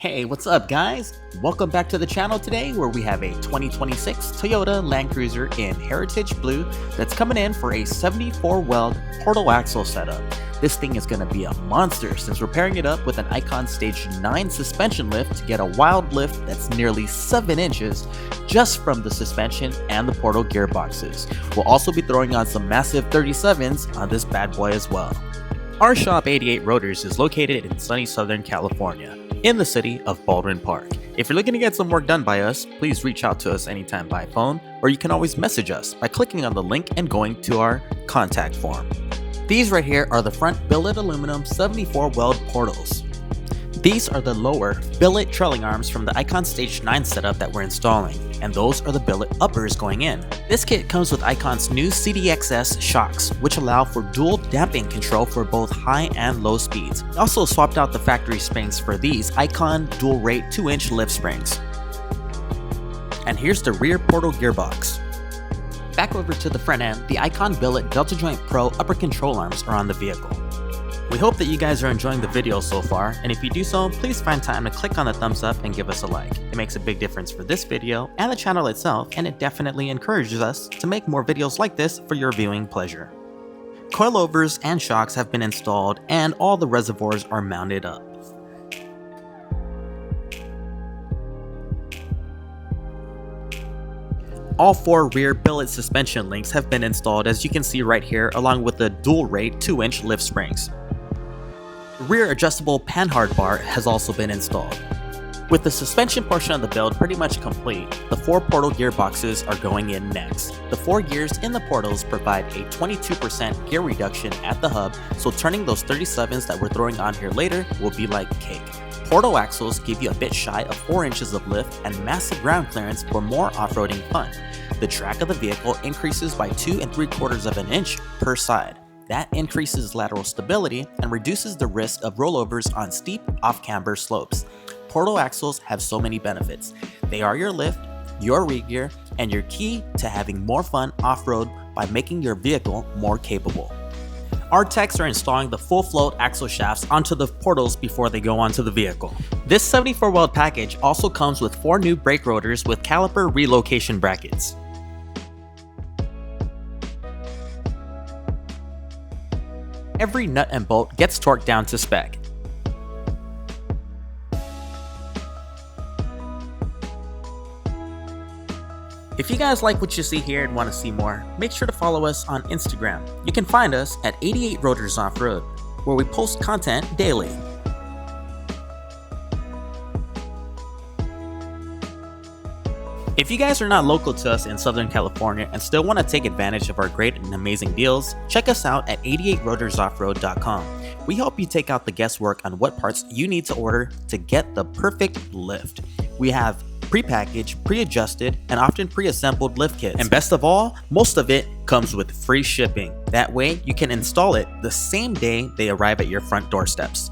Hey, what's up guys? Welcome back to the channel today where we have a 2026 Toyota Land Cruiser in Heritage Blue that's coming in for a 74 weld portal axle setup. This thing is going to be a monster since we're pairing it up with an Icon Stage 9 suspension lift to get a wild lift that's nearly 7 inches just from the suspension and the portal gearboxes. We'll also be throwing on some massive 37s on this bad boy as well. Our shop 88 Rotors is located in sunny Southern California, in the city of Baldwin Park. If you're looking to get some work done by us, please reach out to us anytime by phone, or you can always message us by clicking on the link and going to our contact form. These right here are the front billet aluminum 74 weld portals. These are the lower billet trailing arms from the Icon Stage 9 setup that we're installing, and those are the billet uppers going in. This kit comes with Icon's new CDXS shocks, which allow for dual damping control for both high and low speeds. We also swapped out the factory springs for these Icon dual rate 2-inch lift springs. And here's the rear portal gearbox. Back over to the front end, the Icon Billet Delta Joint Pro upper control arms are on the vehicle. We hope that you guys are enjoying the video so far, and if you do so, please find time to click on the thumbs up and give us a like. It makes a big difference for this video and the channel itself, and it definitely encourages us to make more videos like this for your viewing pleasure. Coilovers and shocks have been installed and all the reservoirs are mounted up. All 4 rear billet suspension links have been installed, as you can see right here, along with the dual rate 2-inch lift springs. Rear adjustable panhard bar has also been installed. With the suspension portion of the build pretty much complete, the 4 portal gearboxes are going in next. The 4 gears in the portals provide a 22% gear reduction at the hub, so turning those 37s that we're throwing on here later will be like cake. Portal axles give you a bit shy of 4 inches of lift and massive ground clearance for more off-roading fun. The track of the vehicle increases by 2 3/4 of an inch per side. That increases lateral stability and reduces the risk of rollovers on steep off-camber slopes. Portal axles have so many benefits. They are your lift, your re-gear, and your key to having more fun off-road by making your vehicle more capable. Our techs are installing the full float axle shafts onto the portals before they go onto the vehicle. This 74 weld package also comes with 4 new brake rotors with caliper relocation brackets. Every nut and bolt gets torqued down to spec. If you guys like what you see here and want to see more, make sure to follow us on Instagram. You can find us at 88 Rotors Off-Road, where we post content daily. If you guys are not local to us in Southern California and still want to take advantage of our great and amazing deals, check us out at 88rotorsoffroad.com. We help you take out the guesswork on what parts you need to order to get the perfect lift. We have pre-packaged, pre-adjusted, and often pre-assembled lift kits. And best of all, most of it comes with free shipping. That way, you can install it the same day they arrive at your front doorsteps.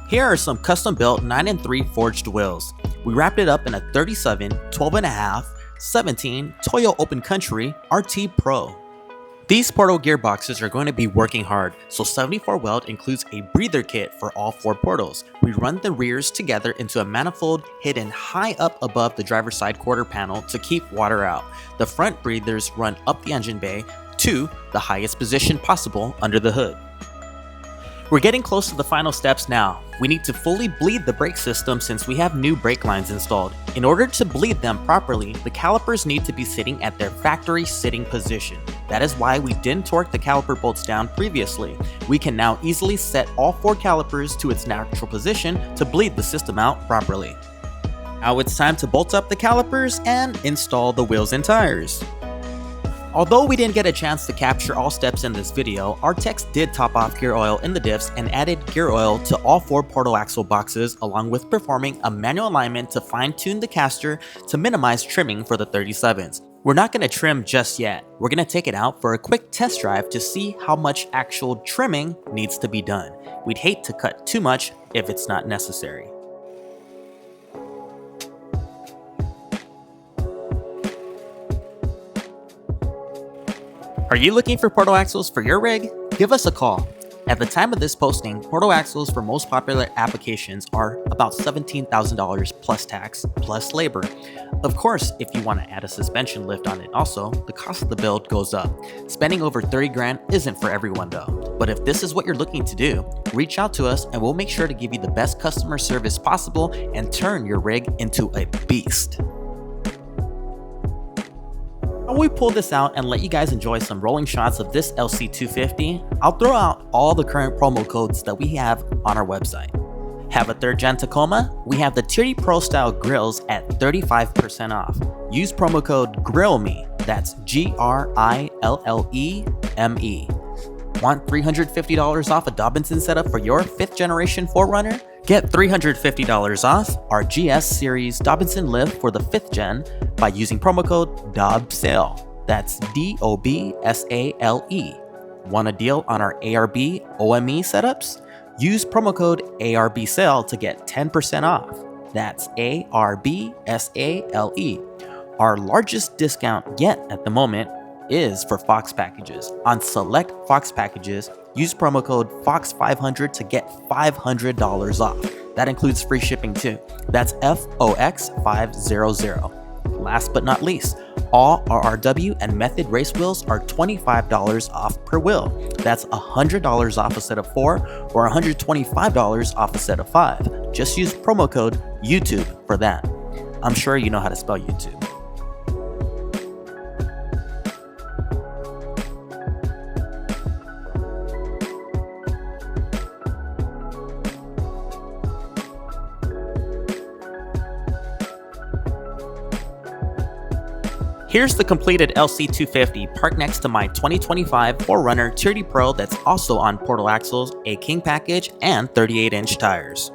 Here are some custom-built 9 3 forged wheels. We wrapped it up in a 37, 12.5, 17 Toyo Open Country RT Pro. These portal gearboxes are going to be working hard, so 74 weld includes a breather kit for all 4 portals. We run the rears together into a manifold hidden high up above the driver's side quarter panel to keep water out. The front breathers run up the engine bay to the highest position possible under the hood. We're getting close to the final steps now. We need to fully bleed the brake system since we have new brake lines installed. In order to bleed them properly, the calipers need to be sitting at their factory sitting position. That is why we didn't torque the caliper bolts down previously. We can now easily set all 4 calipers to its natural position to bleed the system out properly. Now it's time to bolt up the calipers and install the wheels and tires. Although we didn't get a chance to capture all steps in this video, our techs did top off gear oil in the diffs and added gear oil to all 4 portal axle boxes, along with performing a manual alignment to fine-tune the caster to minimize trimming for the 37s. We're not going to trim just yet. We're going to take it out for a quick test drive to see how much actual trimming needs to be done. We'd hate to cut too much if it's not necessary. Are you looking for portal axles for your rig? Give us a call. At the time of this posting, portal axles for most popular applications are about $17,000 plus tax, plus labor. Of course, if you want to add a suspension lift on it also, the cost of the build goes up. Spending over 30 grand isn't for everyone though. But if this is what you're looking to do, reach out to us and we'll make sure to give you the best customer service possible and turn your rig into a beast. While we pull this out and let you guys enjoy some rolling shots of this LC250, I'll throw out all the current promo codes that we have on our website. Have a 3rd gen Tacoma? We have the TRD Pro Style Grilles at 35% off. Use promo code GRILLME, that's GRILLEME. Want $350 off a Dobinson setup for your 5th generation 4Runner? Get $350 off our GS Series Dobinson lift for the 5th gen by using promo code DOBSALE. That's DOBSALE. Want a deal on our ARB OME setups? Use promo code ARBSALE to get 10% off. That's ARBSALE. Our largest discount yet at the moment is for Fox packages. On select Fox packages, use promo code FOX500 to get $500 off. That includes free shipping too. That's FOX500. Last but not least, all RRW and Method race wheels are $25 off per wheel. That's $100 off a set of 4 or $125 off a set of 5. Just use promo code YouTube for that. I'm sure you know how to spell YouTube. Here's the completed LC250 parked next to my 2025 4Runner TRD Pro that's also on portal axles, a king package, and 38-inch tires.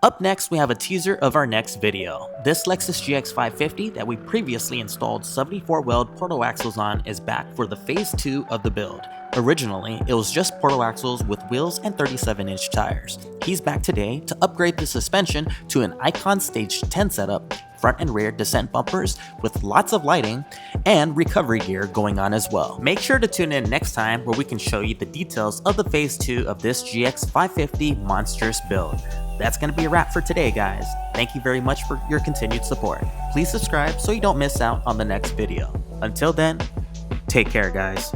Up next, we have a teaser of our next video. This Lexus GX550 that we previously installed 74 weld portal axles on is back for the phase 2 of the build. Originally, it was just portal axles with wheels and 37-inch tires. He's back today to upgrade the suspension to an Icon Stage 10 setup, front and rear descent bumpers with lots of lighting, and recovery gear going on as well. Make sure to tune in next time where we can show you the details of the phase 2 of this GX550 monstrous build. That's going to be a wrap for today, guys. Thank you very much for your continued support. Please subscribe so you don't miss out on the next video. Until then, take care, guys.